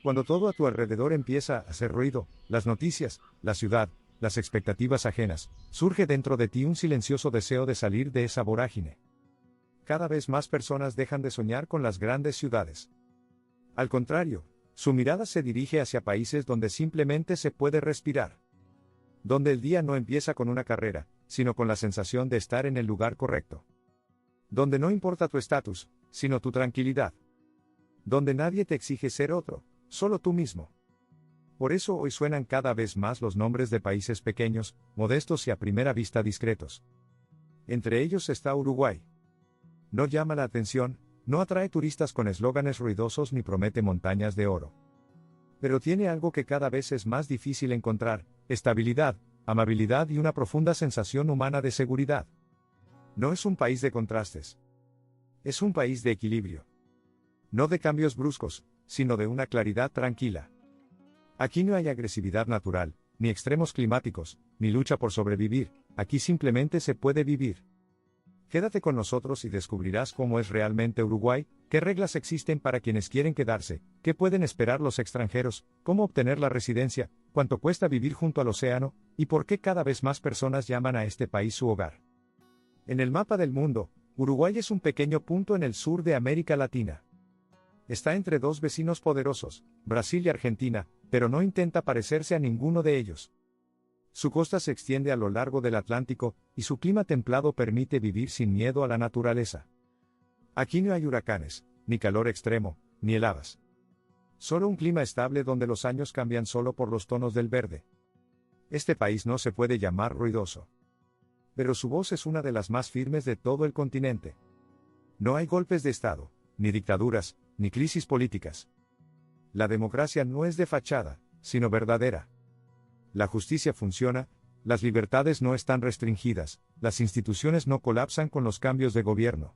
Cuando todo a tu alrededor empieza a hacer ruido, las noticias, la ciudad, las expectativas ajenas, surge dentro de ti un silencioso deseo de salir de esa vorágine. Cada vez más personas dejan de soñar con las grandes ciudades. Al contrario, su mirada se dirige hacia países donde simplemente se puede respirar. Donde el día no empieza con una carrera, sino con la sensación de estar en el lugar correcto. Donde no importa tu estatus, sino tu tranquilidad. Donde nadie te exige ser otro, solo tú mismo. Por eso hoy suenan cada vez más los nombres de países pequeños, modestos y a primera vista discretos. Entre ellos está Uruguay. No llama la atención, no atrae turistas con eslóganes ruidosos ni promete montañas de oro. Pero tiene algo que cada vez es más difícil encontrar: estabilidad, amabilidad y una profunda sensación humana de seguridad. No es un país de contrastes. Es un país de equilibrio. No de cambios bruscos, sino de una claridad tranquila. Aquí no hay agresividad natural, ni extremos climáticos, ni lucha por sobrevivir, aquí simplemente se puede vivir. Quédate con nosotros y descubrirás cómo es realmente Uruguay, qué reglas existen para quienes quieren quedarse, qué pueden esperar los extranjeros, cómo obtener la residencia, cuánto cuesta vivir junto al océano, y por qué cada vez más personas llaman a este país su hogar. En el mapa del mundo, Uruguay es un pequeño punto en el sur de América Latina. Está entre dos vecinos poderosos, Brasil y Argentina, pero no intenta parecerse a ninguno de ellos. Su costa se extiende a lo largo del Atlántico, y su clima templado permite vivir sin miedo a la naturaleza. Aquí no hay huracanes, ni calor extremo, ni heladas. Solo un clima estable donde los años cambian solo por los tonos del verde. Este país no se puede llamar ruidoso. Pero su voz es una de las más firmes de todo el continente. No hay golpes de Estado, ni dictaduras, ni crisis políticas. La democracia no es de fachada, sino verdadera. La justicia funciona, las libertades no están restringidas, las instituciones no colapsan con los cambios de gobierno.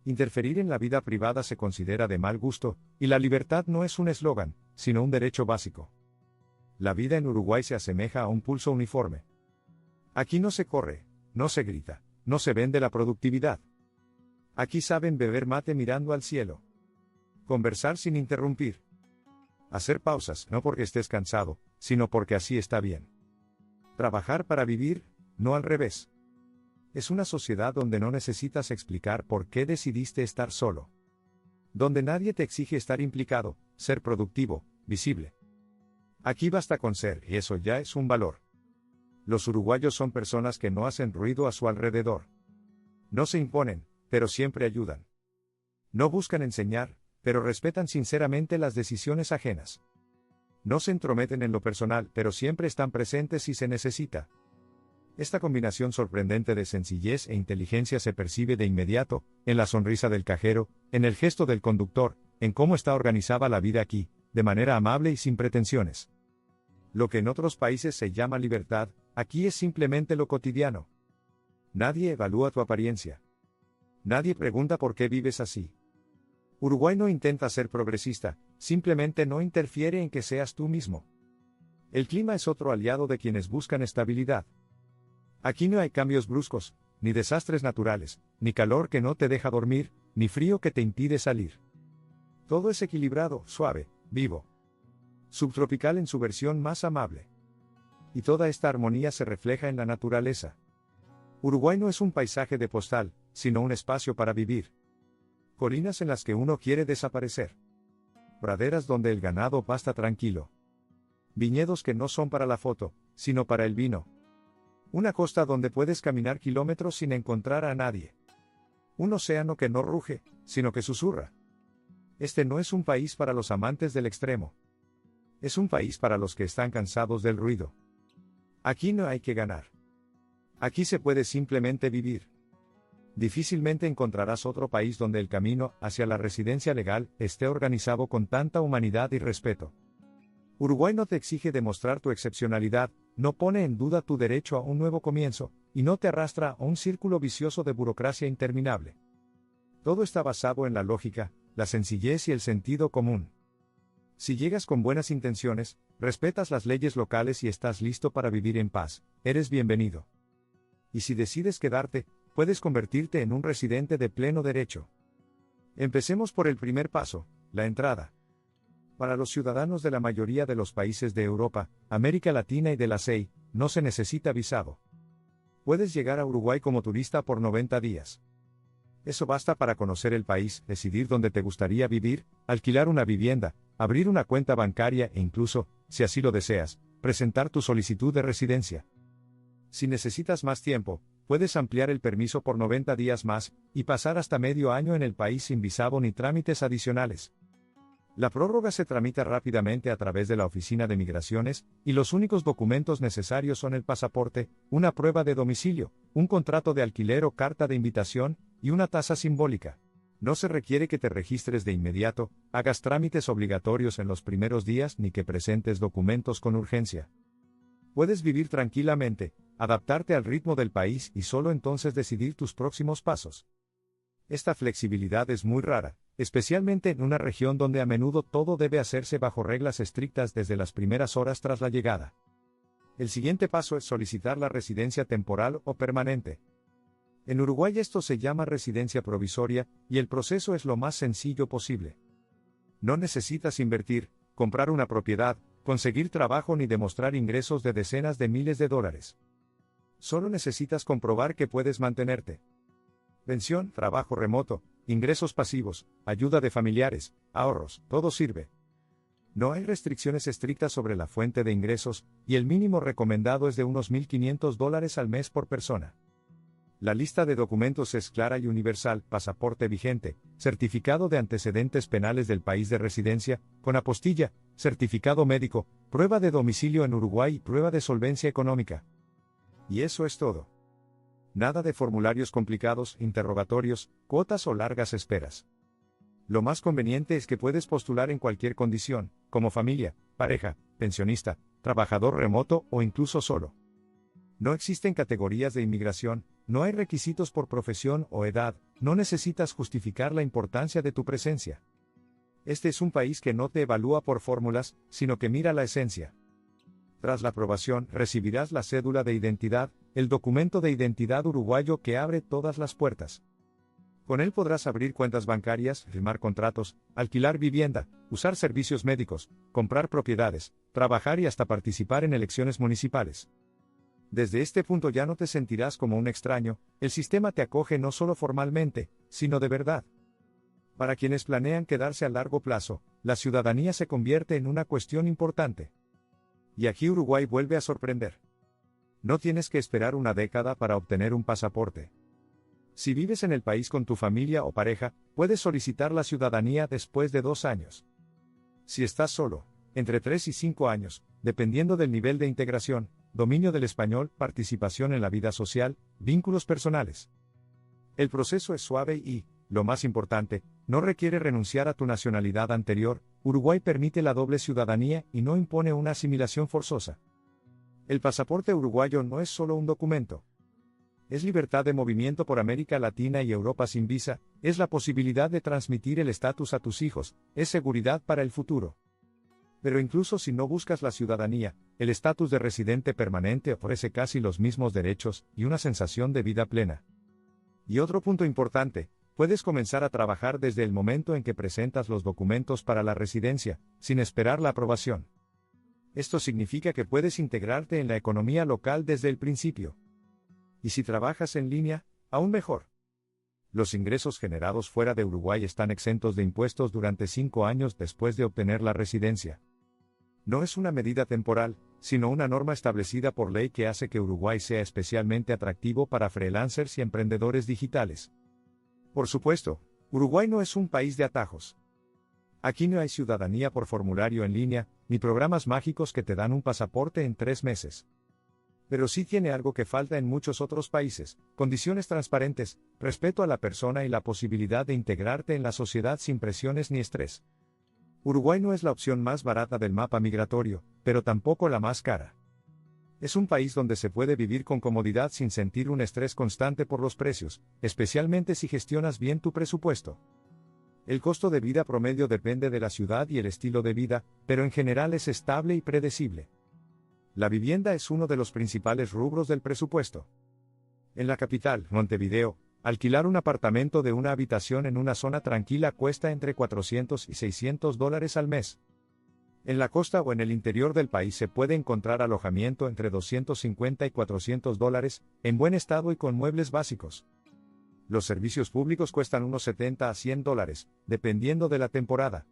Interferir en la vida privada se considera de mal gusto, y la libertad no es un eslogan, sino un derecho básico. La vida en Uruguay se asemeja a un pulso uniforme. Aquí no se corre, no se grita, no se vende la productividad. Aquí saben beber mate mirando al cielo. Conversar sin interrumpir. Hacer pausas, no porque estés cansado, sino porque así está bien. Trabajar para vivir, no al revés. Es una sociedad donde no necesitas explicar por qué decidiste estar solo. Donde nadie te exige estar implicado, ser productivo, visible. Aquí basta con ser, y eso ya es un valor. Los uruguayos son personas que no hacen ruido a su alrededor. No se imponen, pero siempre ayudan. No buscan enseñar, pero respetan sinceramente las decisiones ajenas. No se entrometen en lo personal, pero siempre están presentes si se necesita. Esta combinación sorprendente de sencillez e inteligencia se percibe de inmediato, en la sonrisa del cajero, en el gesto del conductor, en cómo está organizada la vida aquí, de manera amable y sin pretensiones. Lo que en otros países se llama libertad, aquí es simplemente lo cotidiano. Nadie evalúa tu apariencia. Nadie pregunta por qué vives así. Uruguay no intenta ser progresista, simplemente no interfiere en que seas tú mismo. El clima es otro aliado de quienes buscan estabilidad. Aquí no hay cambios bruscos, ni desastres naturales, ni calor que no te deja dormir, ni frío que te impide salir. Todo es equilibrado, suave, vivo. Subtropical en su versión más amable. Y toda esta armonía se refleja en la naturaleza. Uruguay no es un paisaje de postal, sino un espacio para vivir. Colinas en las que uno quiere desaparecer. Praderas donde el ganado pasta tranquilo. Viñedos que no son para la foto, sino para el vino. Una costa donde puedes caminar kilómetros sin encontrar a nadie. Un océano que no ruge, sino que susurra. Este no es un país para los amantes del extremo. Es un país para los que están cansados del ruido. Aquí no hay que ganar. Aquí se puede simplemente vivir. Difícilmente encontrarás otro país donde el camino hacia la residencia legal esté organizado con tanta humanidad y respeto. Uruguay no te exige demostrar tu excepcionalidad, no pone en duda tu derecho a un nuevo comienzo, y no te arrastra a un círculo vicioso de burocracia interminable. Todo está basado en la lógica, la sencillez y el sentido común. Si llegas con buenas intenciones, respetas las leyes locales y estás listo para vivir en paz, eres bienvenido. Y si decides quedarte, puedes convertirte en un residente de pleno derecho. Empecemos por el primer paso, la entrada. Para los ciudadanos de la mayoría de los países de Europa, América Latina y de la CEI, no se necesita visado. Puedes llegar a Uruguay como turista por 90 días. Eso basta para conocer el país, decidir dónde te gustaría vivir, alquilar una vivienda, abrir una cuenta bancaria e incluso, si así lo deseas, presentar tu solicitud de residencia. Si necesitas más tiempo, puedes ampliar el permiso por 90 días más, y pasar hasta medio año en el país sin visado ni trámites adicionales. La prórroga se tramita rápidamente a través de la Oficina de Migraciones, y los únicos documentos necesarios son el pasaporte, una prueba de domicilio, un contrato de alquiler o carta de invitación, y una tasa simbólica. No se requiere que te registres de inmediato, hagas trámites obligatorios en los primeros días ni que presentes documentos con urgencia. Puedes vivir tranquilamente, adaptarte al ritmo del país y solo entonces decidir tus próximos pasos. Esta flexibilidad es muy rara, especialmente en una región donde a menudo todo debe hacerse bajo reglas estrictas desde las primeras horas tras la llegada. El siguiente paso es solicitar la residencia temporal o permanente. En Uruguay esto se llama residencia provisoria, y el proceso es lo más sencillo posible. No necesitas invertir, comprar una propiedad, conseguir trabajo ni demostrar ingresos de decenas de miles de dólares. Solo necesitas comprobar que puedes mantenerte. Pensión, trabajo remoto, ingresos pasivos, ayuda de familiares, ahorros, todo sirve. No hay restricciones estrictas sobre la fuente de ingresos, y el mínimo recomendado es de unos $1.500 al mes por persona. La lista de documentos es clara y universal: pasaporte vigente, certificado de antecedentes penales del país de residencia, con apostilla, certificado médico, prueba de domicilio en Uruguay y prueba de solvencia económica. Y eso es todo. Nada de formularios complicados, interrogatorios, cuotas o largas esperas. Lo más conveniente es que puedes postular en cualquier condición, como familia, pareja, pensionista, trabajador remoto o incluso solo. No existen categorías de inmigración, no hay requisitos por profesión o edad, no necesitas justificar la importancia de tu presencia. Este es un país que no te evalúa por fórmulas, sino que mira la esencia. Tras la aprobación, recibirás la cédula de identidad, el documento de identidad uruguayo que abre todas las puertas. Con él podrás abrir cuentas bancarias, firmar contratos, alquilar vivienda, usar servicios médicos, comprar propiedades, trabajar y hasta participar en elecciones municipales. Desde este punto ya no te sentirás como un extraño, el sistema te acoge no solo formalmente, sino de verdad. Para quienes planean quedarse a largo plazo, la ciudadanía se convierte en una cuestión importante. Y aquí Uruguay vuelve a sorprender. No tienes que esperar una década para obtener un pasaporte. Si vives en el país con tu familia o pareja, puedes solicitar la ciudadanía después de 2 años. Si estás solo, entre 3 y 5 años, dependiendo del nivel de integración, dominio del español, participación en la vida social, vínculos personales. El proceso es suave y, lo más importante, no requiere renunciar a tu nacionalidad anterior. Uruguay permite la doble ciudadanía y no impone una asimilación forzosa. El pasaporte uruguayo no es solo un documento. Es libertad de movimiento por América Latina y Europa sin visa, es la posibilidad de transmitir el estatus a tus hijos, es seguridad para el futuro. Pero incluso si no buscas la ciudadanía, el estatus de residente permanente ofrece casi los mismos derechos y una sensación de vida plena. Y otro punto importante, puedes comenzar a trabajar desde el momento en que presentas los documentos para la residencia, sin esperar la aprobación. Esto significa que puedes integrarte en la economía local desde el principio. Y si trabajas en línea, aún mejor. Los ingresos generados fuera de Uruguay están exentos de impuestos durante 5 años después de obtener la residencia. No es una medida temporal, sino una norma establecida por ley que hace que Uruguay sea especialmente atractivo para freelancers y emprendedores digitales. Por supuesto, Uruguay no es un país de atajos. Aquí no hay ciudadanía por formulario en línea, ni programas mágicos que te dan un pasaporte en 3 meses. Pero sí tiene algo que falta en muchos otros países: condiciones transparentes, respeto a la persona y la posibilidad de integrarte en la sociedad sin presiones ni estrés. Uruguay no es la opción más barata del mapa migratorio, pero tampoco la más cara. Es un país donde se puede vivir con comodidad sin sentir un estrés constante por los precios, especialmente si gestionas bien tu presupuesto. El costo de vida promedio depende de la ciudad y el estilo de vida, pero en general es estable y predecible. La vivienda es uno de los principales rubros del presupuesto. En la capital, Montevideo, alquilar un apartamento de una habitación en una zona tranquila cuesta entre $400 y $600 al mes. En la costa o en el interior del país se puede encontrar alojamiento entre $250 y $400, en buen estado y con muebles básicos. Los servicios públicos cuestan unos $70 a $100, dependiendo de la temporada.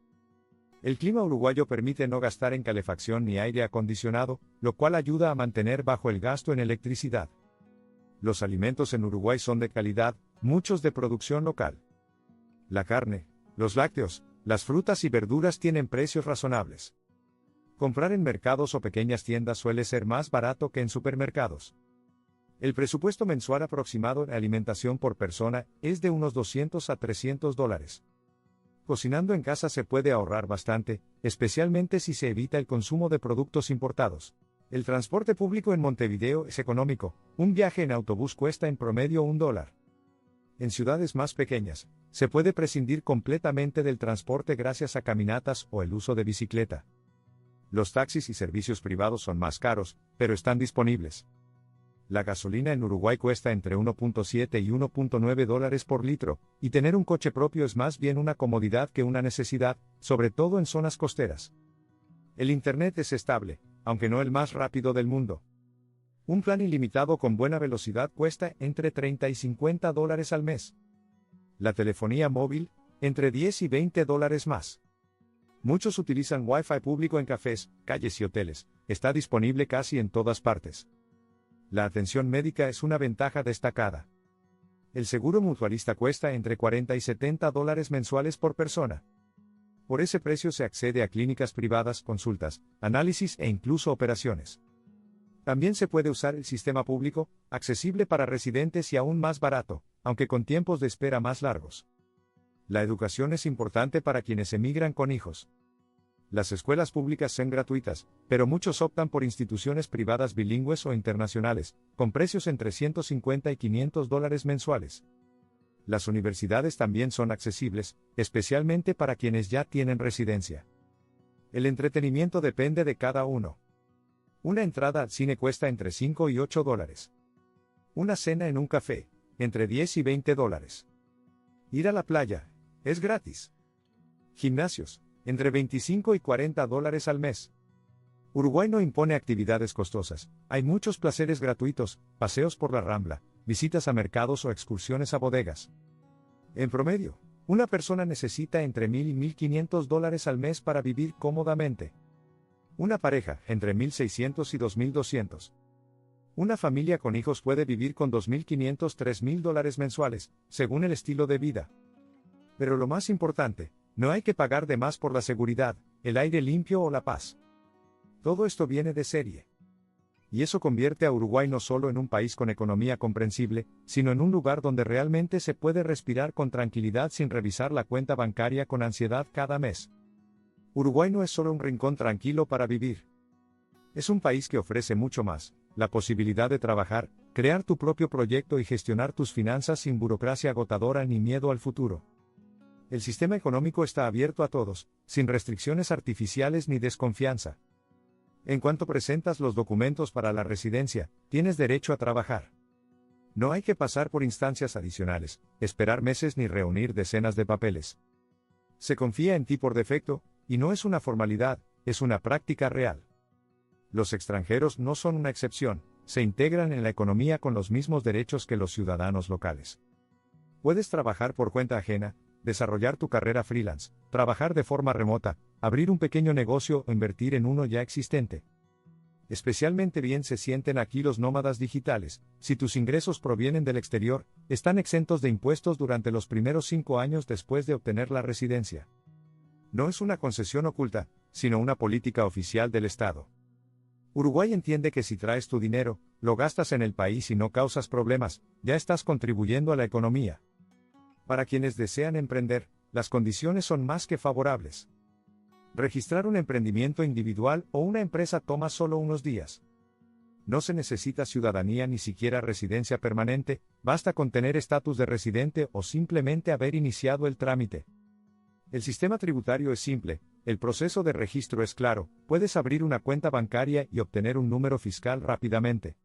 El clima uruguayo permite no gastar en calefacción ni aire acondicionado, lo cual ayuda a mantener bajo el gasto en electricidad. Los alimentos en Uruguay son de calidad, muchos de producción local. La carne, los lácteos, las frutas y verduras tienen precios razonables. Comprar en mercados o pequeñas tiendas suele ser más barato que en supermercados. El presupuesto mensual aproximado en alimentación por persona es de unos $200 a $300. Cocinando en casa se puede ahorrar bastante, especialmente si se evita el consumo de productos importados. El transporte público en Montevideo es económico, un viaje en autobús cuesta en promedio $1. En ciudades más pequeñas, se puede prescindir completamente del transporte gracias a caminatas o el uso de bicicleta. Los taxis y servicios privados son más caros, pero están disponibles. La gasolina en Uruguay cuesta entre 1.7 y 1.9 dólares por litro, y tener un coche propio es más bien una comodidad que una necesidad, sobre todo en zonas costeras. El Internet es estable, aunque no el más rápido del mundo. Un plan ilimitado con buena velocidad cuesta entre 30 y 50 dólares al mes. La telefonía móvil, entre 10 y 20 dólares más. Muchos utilizan Wi-Fi público en cafés, calles y hoteles, está disponible casi en todas partes. La atención médica es una ventaja destacada. El seguro mutualista cuesta entre 40 y 70 dólares mensuales por persona. Por ese precio se accede a clínicas privadas, consultas, análisis e incluso operaciones. También se puede usar el sistema público, accesible para residentes y aún más barato, aunque con tiempos de espera más largos. La educación es importante para quienes emigran con hijos. Las escuelas públicas son gratuitas, pero muchos optan por instituciones privadas bilingües o internacionales, con precios entre 150 y 500 dólares mensuales. Las universidades también son accesibles, especialmente para quienes ya tienen residencia. El entretenimiento depende de cada uno. Una entrada al cine cuesta entre 5 y 8 dólares. Una cena en un café, entre 10 y 20 dólares. Ir a la playa, es gratis. Gimnasios, entre 25 y 40 dólares al mes. Uruguay no impone actividades costosas, hay muchos placeres gratuitos, paseos por la Rambla, visitas a mercados o excursiones a bodegas. En promedio, una persona necesita entre 1.000 y 1.500 dólares al mes para vivir cómodamente. Una pareja, entre 1.600 y 2.200. Una familia con hijos puede vivir con 2.500 a 3.000 dólares mensuales, según el estilo de vida. Pero lo más importante, no hay que pagar de más por la seguridad, el aire limpio o la paz. Todo esto viene de serie. Y eso convierte a Uruguay no solo en un país con economía comprensible, sino en un lugar donde realmente se puede respirar con tranquilidad sin revisar la cuenta bancaria con ansiedad cada mes. Uruguay no es solo un rincón tranquilo para vivir. Es un país que ofrece mucho más, la posibilidad de trabajar, crear tu propio proyecto y gestionar tus finanzas sin burocracia agotadora ni miedo al futuro. El sistema económico está abierto a todos, sin restricciones artificiales ni desconfianza. En cuanto presentas los documentos para la residencia, tienes derecho a trabajar. No hay que pasar por instancias adicionales, esperar meses ni reunir decenas de papeles. Se confía en ti por defecto, y no es una formalidad, es una práctica real. Los extranjeros no son una excepción, se integran en la economía con los mismos derechos que los ciudadanos locales. Puedes trabajar por cuenta ajena, desarrollar tu carrera freelance, trabajar de forma remota, abrir un pequeño negocio o invertir en uno ya existente. Especialmente bien se sienten aquí los nómadas digitales, si tus ingresos provienen del exterior, están exentos de impuestos durante los primeros 5 años después de obtener la residencia. No es una concesión oculta, sino una política oficial del Estado. Uruguay entiende que si traes tu dinero, lo gastas en el país y no causas problemas, ya estás contribuyendo a la economía. Para quienes desean emprender, las condiciones son más que favorables. Registrar un emprendimiento individual o una empresa toma solo unos días. No se necesita ciudadanía ni siquiera residencia permanente, basta con tener estatus de residente o simplemente haber iniciado el trámite. El sistema tributario es simple, el proceso de registro es claro, puedes abrir una cuenta bancaria y obtener un número fiscal rápidamente.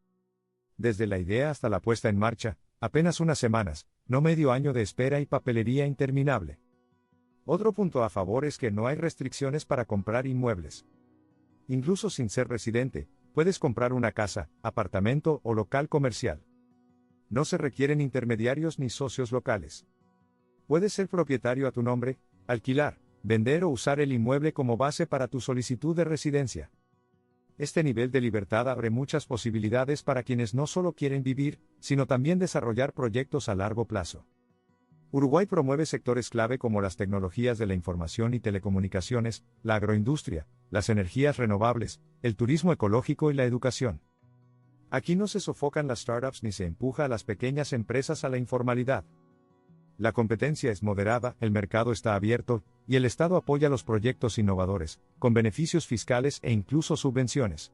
Desde la idea hasta la puesta en marcha, apenas unas semanas, no medio año de espera y papelería interminable. Otro punto a favor es que no hay restricciones para comprar inmuebles. Incluso sin ser residente, puedes comprar una casa, apartamento o local comercial. No se requieren intermediarios ni socios locales. Puedes ser propietario a tu nombre, alquilar, vender o usar el inmueble como base para tu solicitud de residencia. Este nivel de libertad abre muchas posibilidades para quienes no solo quieren vivir, sino también desarrollar proyectos a largo plazo. Uruguay promueve sectores clave como las tecnologías de la información y telecomunicaciones, la agroindustria, las energías renovables, el turismo ecológico y la educación. Aquí no se sofocan las startups ni se empuja a las pequeñas empresas a la informalidad. La competencia es moderada, el mercado está abierto, y el Estado apoya los proyectos innovadores, con beneficios fiscales e incluso subvenciones.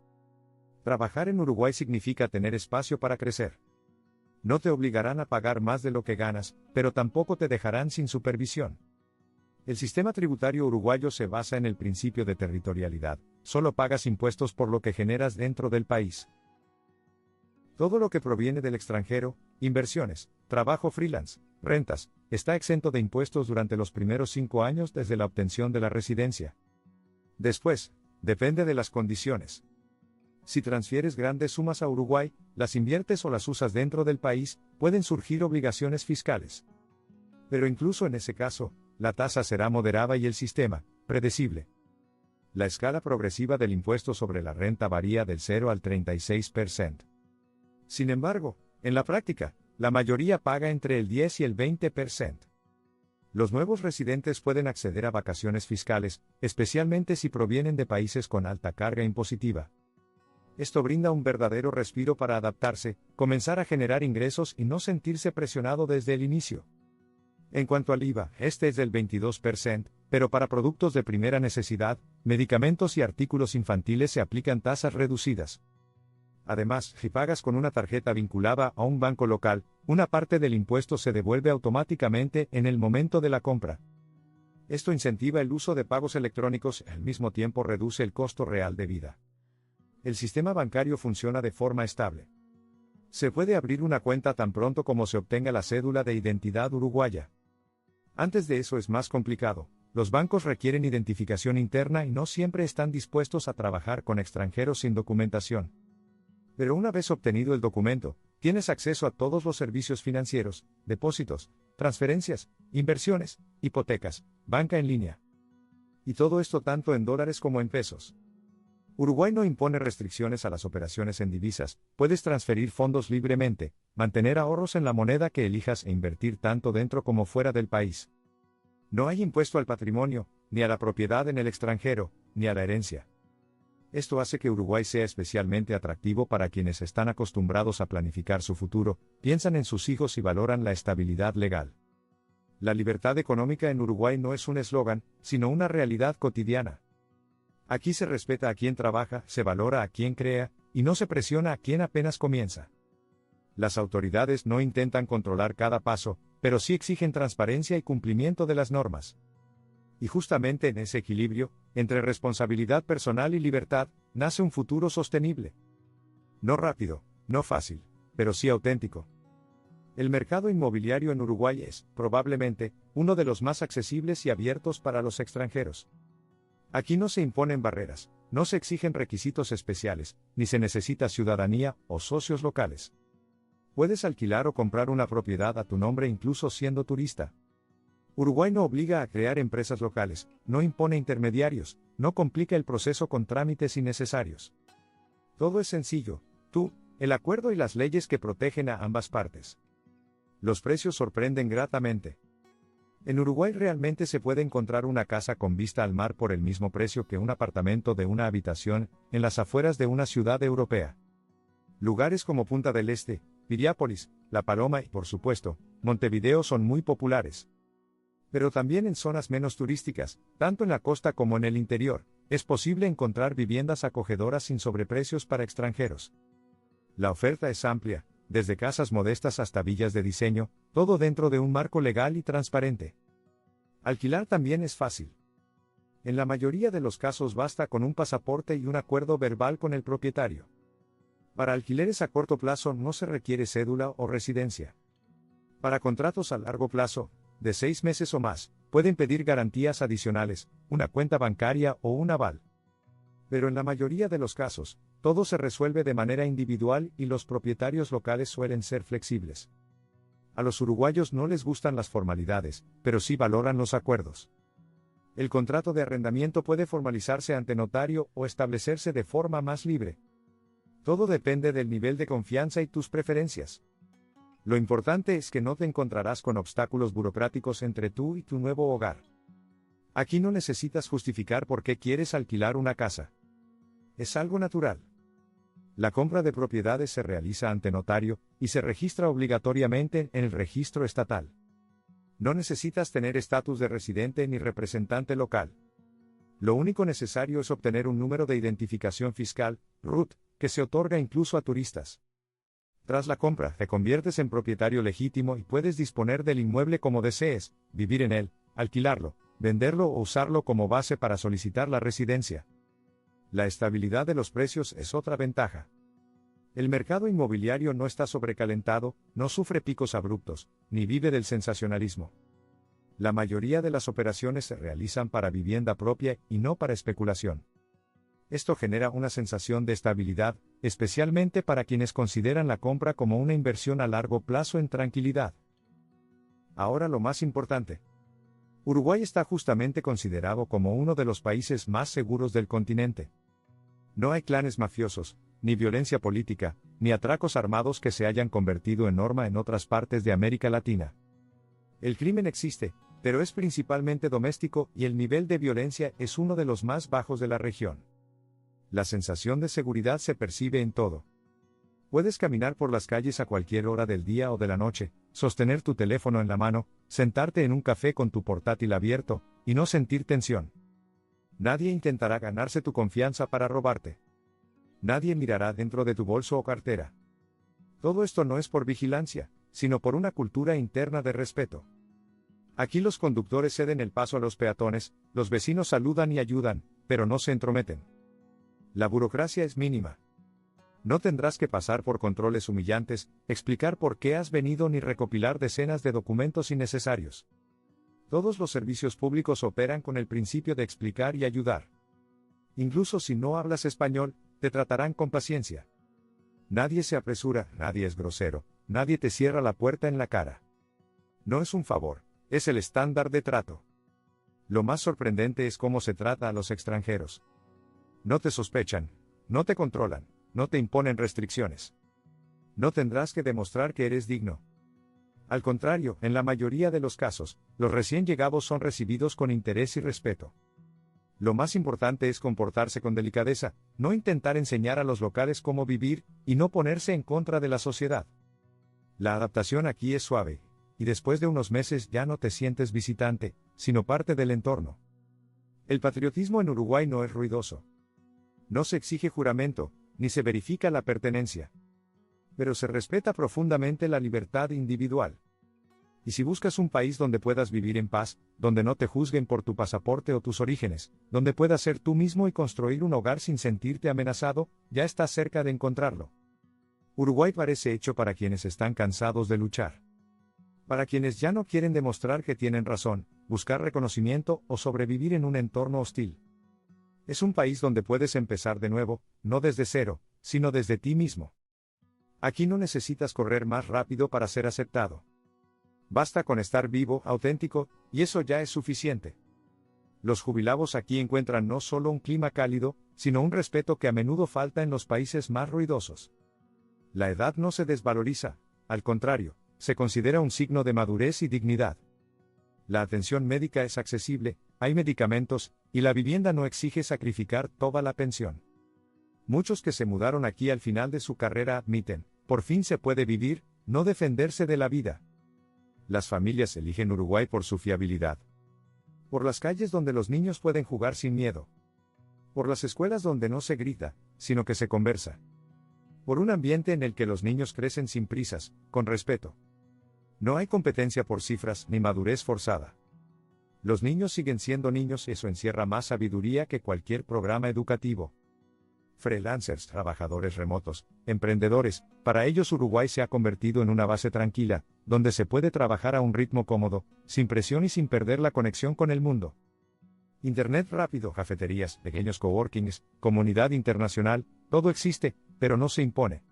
Trabajar en Uruguay significa tener espacio para crecer. No te obligarán a pagar más de lo que ganas, pero tampoco te dejarán sin supervisión. El sistema tributario uruguayo se basa en el principio de territorialidad, solo pagas impuestos por lo que generas dentro del país. Todo lo que proviene del extranjero, inversiones, trabajo freelance, rentas, está exento de impuestos durante los primeros 5 años desde la obtención de la residencia. Después, depende de las condiciones. Si transfieres grandes sumas a Uruguay, las inviertes o las usas dentro del país, pueden surgir obligaciones fiscales. Pero incluso en ese caso, la tasa será moderada y el sistema, predecible. La escala progresiva del impuesto sobre la renta varía del 0 al 36%. Sin embargo, en la práctica, la mayoría paga entre el 10 y el 20%. Los nuevos residentes pueden acceder a vacaciones fiscales, especialmente si provienen de países con alta carga impositiva. Esto brinda un verdadero respiro para adaptarse, comenzar a generar ingresos y no sentirse presionado desde el inicio. En cuanto al IVA, este es del 22%, pero para productos de primera necesidad, medicamentos y artículos infantiles se aplican tasas reducidas. Además, si pagas con una tarjeta vinculada a un banco local, una parte del impuesto se devuelve automáticamente en el momento de la compra. Esto incentiva el uso de pagos electrónicos y al mismo tiempo reduce el costo real de vida. El sistema bancario funciona de forma estable. Se puede abrir una cuenta tan pronto como se obtenga la cédula de identidad uruguaya. Antes de eso es más complicado. Los bancos requieren identificación interna y no siempre están dispuestos a trabajar con extranjeros sin documentación. Pero una vez obtenido el documento, tienes acceso a todos los servicios financieros, depósitos, transferencias, inversiones, hipotecas, banca en línea. Y todo esto tanto en dólares como en pesos. Uruguay no impone restricciones a las operaciones en divisas, puedes transferir fondos libremente, mantener ahorros en la moneda que elijas e invertir tanto dentro como fuera del país. No hay impuesto al patrimonio, ni a la propiedad en el extranjero, ni a la herencia. Esto hace que Uruguay sea especialmente atractivo para quienes están acostumbrados a planificar su futuro, piensan en sus hijos y valoran la estabilidad legal. La libertad económica en Uruguay no es un eslogan, sino una realidad cotidiana. Aquí se respeta a quien trabaja, se valora a quien crea, y no se presiona a quien apenas comienza. Las autoridades no intentan controlar cada paso, pero sí exigen transparencia y cumplimiento de las normas. Y justamente en ese equilibrio, entre responsabilidad personal y libertad, nace un futuro sostenible. No rápido, no fácil, pero sí auténtico. El mercado inmobiliario en Uruguay es, probablemente, uno de los más accesibles y abiertos para los extranjeros. Aquí no se imponen barreras, no se exigen requisitos especiales, ni se necesita ciudadanía o socios locales. Puedes alquilar o comprar una propiedad a tu nombre incluso siendo turista. Uruguay no obliga a crear empresas locales, no impone intermediarios, no complica el proceso con trámites innecesarios. Todo es sencillo, tú, el acuerdo y las leyes que protegen a ambas partes. Los precios sorprenden gratamente. En Uruguay realmente se puede encontrar una casa con vista al mar por el mismo precio que un apartamento de una habitación, en las afueras de una ciudad europea. Lugares como Punta del Este, Piriápolis, La Paloma y, por supuesto, Montevideo son muy populares. Pero también en zonas menos turísticas, tanto en la costa como en el interior, es posible encontrar viviendas acogedoras sin sobreprecios para extranjeros. La oferta es amplia, desde casas modestas hasta villas de diseño, todo dentro de un marco legal y transparente. Alquilar también es fácil. En la mayoría de los casos basta con un pasaporte y un acuerdo verbal con el propietario. Para alquileres a corto plazo no se requiere cédula o residencia. Para contratos a largo plazo, de 6 meses o más, pueden pedir garantías adicionales, una cuenta bancaria o un aval. Pero en la mayoría de los casos, todo se resuelve de manera individual y los propietarios locales suelen ser flexibles. A los uruguayos no les gustan las formalidades, pero sí valoran los acuerdos. El contrato de arrendamiento puede formalizarse ante notario o establecerse de forma más libre. Todo depende del nivel de confianza y tus preferencias. Lo importante es que no te encontrarás con obstáculos burocráticos entre tú y tu nuevo hogar. Aquí no necesitas justificar por qué quieres alquilar una casa. Es algo natural. La compra de propiedades se realiza ante notario y se registra obligatoriamente en el registro estatal. No necesitas tener estatus de residente ni representante local. Lo único necesario es obtener un número de identificación fiscal, RUT, que se otorga incluso a turistas. Tras la compra, te conviertes en propietario legítimo y puedes disponer del inmueble como desees, vivir en él, alquilarlo, venderlo o usarlo como base para solicitar la residencia. La estabilidad de los precios es otra ventaja. El mercado inmobiliario no está sobrecalentado, no sufre picos abruptos, ni vive del sensacionalismo. La mayoría de las operaciones se realizan para vivienda propia y no para especulación. Esto genera una sensación de estabilidad, especialmente para quienes consideran la compra como una inversión a largo plazo en tranquilidad. Ahora lo más importante. Uruguay está justamente considerado como uno de los países más seguros del continente. No hay clanes mafiosos, ni violencia política, ni atracos armados que se hayan convertido en norma en otras partes de América Latina. El crimen existe, pero es principalmente doméstico y el nivel de violencia es uno de los más bajos de la región. La sensación de seguridad se percibe en todo. Puedes caminar por las calles a cualquier hora del día o de la noche, sostener tu teléfono en la mano, sentarte en un café con tu portátil abierto, y no sentir tensión. Nadie intentará ganarse tu confianza para robarte. Nadie mirará dentro de tu bolso o cartera. Todo esto no es por vigilancia, sino por una cultura interna de respeto. Aquí los conductores ceden el paso a los peatones, los vecinos saludan y ayudan, pero no se entrometen. La burocracia es mínima. No tendrás que pasar por controles humillantes, explicar por qué has venido ni recopilar decenas de documentos innecesarios. Todos los servicios públicos operan con el principio de explicar y ayudar. Incluso si no hablas español, te tratarán con paciencia. Nadie se apresura, nadie es grosero, nadie te cierra la puerta en la cara. No es un favor, es el estándar de trato. Lo más sorprendente es cómo se trata a los extranjeros. No te sospechan, no te controlan, no te imponen restricciones. No tendrás que demostrar que eres digno. Al contrario, en la mayoría de los casos, los recién llegados son recibidos con interés y respeto. Lo más importante es comportarse con delicadeza, no intentar enseñar a los locales cómo vivir, y no ponerse en contra de la sociedad. La adaptación aquí es suave, y después de unos meses ya no te sientes visitante, sino parte del entorno. El patriotismo en Uruguay no es ruidoso. No se exige juramento, ni se verifica la pertenencia. Pero se respeta profundamente la libertad individual. Y si buscas un país donde puedas vivir en paz, donde no te juzguen por tu pasaporte o tus orígenes, donde puedas ser tú mismo y construir un hogar sin sentirte amenazado, ya estás cerca de encontrarlo. Uruguay parece hecho para quienes están cansados de luchar. Para quienes ya no quieren demostrar que tienen razón, buscar reconocimiento o sobrevivir en un entorno hostil. Es un país donde puedes empezar de nuevo, no desde cero, sino desde ti mismo. Aquí no necesitas correr más rápido para ser aceptado. Basta con estar vivo, auténtico, y eso ya es suficiente. Los jubilados aquí encuentran no solo un clima cálido, sino un respeto que a menudo falta en los países más ruidosos. La edad no se desvaloriza, al contrario, se considera un signo de madurez y dignidad. La atención médica es accesible, hay medicamentos, y la vivienda no exige sacrificar toda la pensión. Muchos que se mudaron aquí al final de su carrera admiten, por fin se puede vivir, no defenderse de la vida. Las familias eligen Uruguay por su fiabilidad. Por las calles donde los niños pueden jugar sin miedo. Por las escuelas donde no se grita, sino que se conversa. Por un ambiente en el que los niños crecen sin prisas, con respeto. No hay competencia por cifras ni madurez forzada. Los niños siguen siendo niños y eso encierra más sabiduría que cualquier programa educativo. Freelancers, trabajadores remotos, emprendedores, para ellos Uruguay se ha convertido en una base tranquila, donde se puede trabajar a un ritmo cómodo, sin presión y sin perder la conexión con el mundo. Internet rápido, cafeterías, pequeños coworkings, comunidad internacional, todo existe, pero no se impone.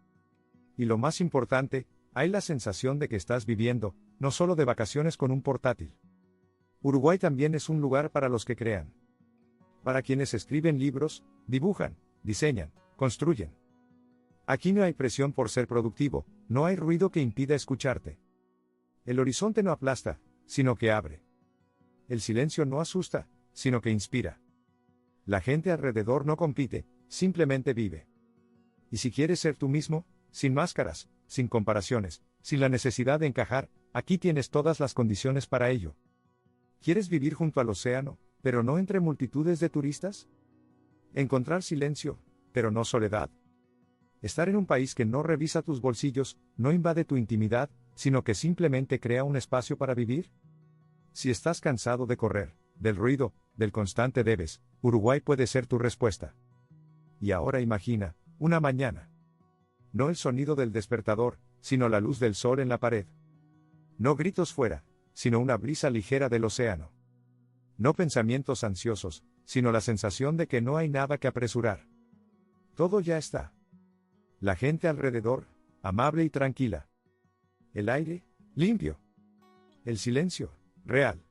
Y lo más importante, hay la sensación de que estás viviendo, no solo de vacaciones con un portátil. Uruguay también es un lugar para los que crean. Para quienes escriben libros, dibujan, diseñan, construyen. Aquí no hay presión por ser productivo, no hay ruido que impida escucharte. El horizonte no aplasta, sino que abre. El silencio no asusta, sino que inspira. La gente alrededor no compite, simplemente vive. Y si quieres ser tú mismo, sin máscaras, sin comparaciones, sin la necesidad de encajar, aquí tienes todas las condiciones para ello. ¿Quieres vivir junto al océano, pero no entre multitudes de turistas? Encontrar silencio, pero no soledad. Estar en un país que no revisa tus bolsillos, no invade tu intimidad, sino que simplemente crea un espacio para vivir. Si estás cansado de correr, del ruido, del constante debes, Uruguay puede ser tu respuesta. Y ahora imagina, una mañana. No el sonido del despertador, sino la luz del sol en la pared. No gritos fuera, sino una brisa ligera del océano. No pensamientos ansiosos, sino la sensación de que no hay nada que apresurar. Todo ya está. La gente alrededor, amable y tranquila. El aire, limpio. El silencio, real.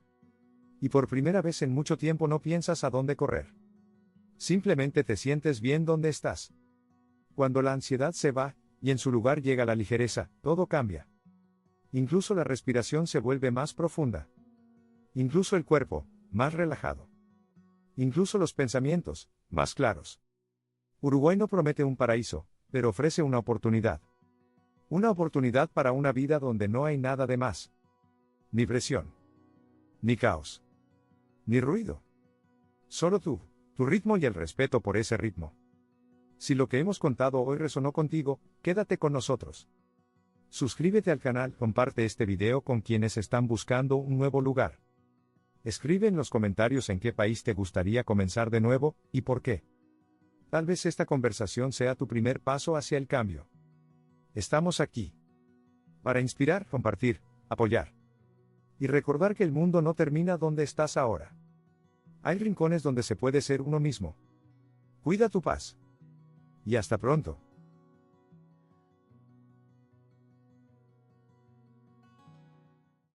Y por primera vez en mucho tiempo no piensas a dónde correr. Simplemente te sientes bien donde estás. Cuando la ansiedad se va, y en su lugar llega la ligereza, todo cambia. Incluso la respiración se vuelve más profunda. Incluso el cuerpo, más relajado. Incluso los pensamientos, más claros. Uruguay no promete un paraíso, pero ofrece una oportunidad. Una oportunidad para una vida donde no hay nada de más. Ni presión. Ni caos. Ni ruido. Solo tú, tu ritmo y el respeto por ese ritmo. Si lo que hemos contado hoy resonó contigo, quédate con nosotros. Suscríbete al canal, comparte este video con quienes están buscando un nuevo lugar. Escribe en los comentarios en qué país te gustaría comenzar de nuevo, y por qué. Tal vez esta conversación sea tu primer paso hacia el cambio. Estamos aquí. Para inspirar, compartir, apoyar. Y recordar que el mundo no termina donde estás ahora. Hay rincones donde se puede ser uno mismo. Cuida tu paz. Y hasta pronto.